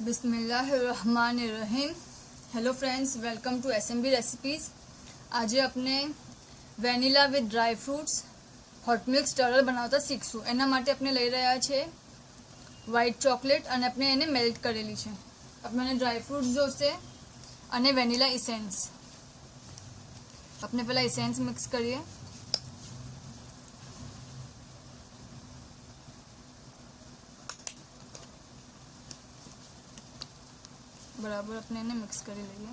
बिस्मिल्लाहिर्रहमानिर्रहीम। Hello friends, welcome to SMB recipes. आज अपने vanilla with dry fruits hot milk stirrer बनावता શીખશું। એના માટે આપણે લઈ રહ્યા છે વ્હાઇટ ચોકલેટ અને આપણે એને મેલ્ટ કરેલી છે। આપણે ડ્રાય ફ્રૂટ્સ જોશે અને વેનિલા ઇસેન્સ। આપણે પહેલા ઇસેન્સ મિક્સ કરીએ। बराबर अपने इन्हें मिक्स कर लीजिए।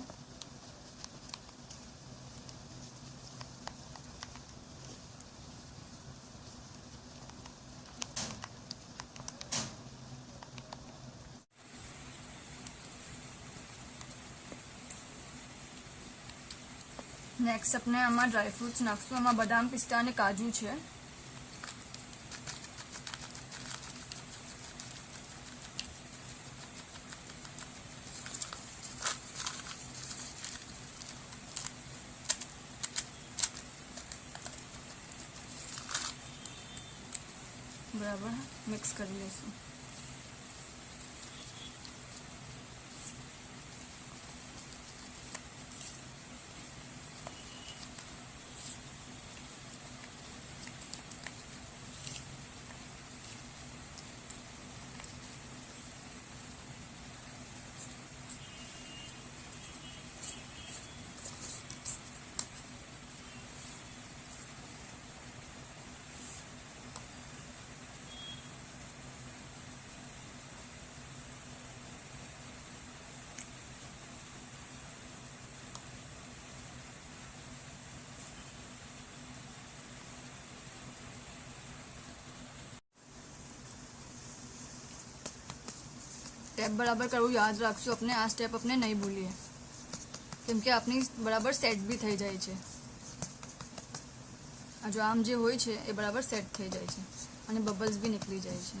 नेक्स्ट अपने आमा ड्राय फ्रूट्स नाखशुं। आमा बदाम, पिस्ता અને કાજુ છે। बराबर मिक्स कर लेशुं। स्टेप बराबर करવું યાદ રાખશું। अपने आ स्टेप अपने नहीं भूलिए, કેમકે આપની બરાબર સેટ भी થઈ જાય છે। આ જો આમ જે હોય છે એ બરાબર સેટ થઈ જાય છે અને બબલ્સ भी નીકળી જાય છે।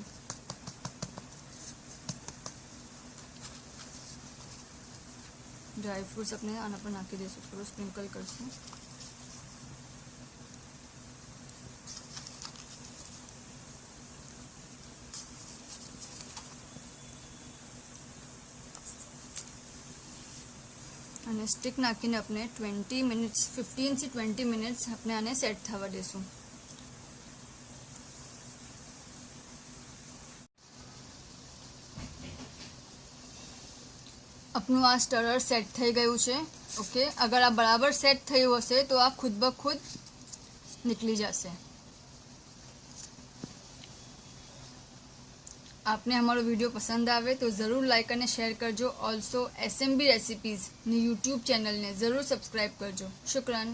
ડ્રાય ફ્રૂટ્સ આપણે આના પર નાખી દઈશું, થોડું સ્પ્રિંકલ કરશું। અને સ્ટિક નાખીને આપણે 20 મિનિટ્સ 15 થી 20 મિનિટ્સ આપણે આને સેટ થવા દેશું। આપણું આ સ્ટરર સેટ થઈ ગયું છે। ઓકે, અગર આ બરાબર સેટ થયું હશે તો આ ખુદ બ ખુદ નીકળી જશે। आपने हमारा वीडियो पसंद आवे तो ज़रूर लाइक और शेयर करजो। Also SMB recipes YouTube channel ने ज़रूर सब्सक्राइब करजो। शुक्रान।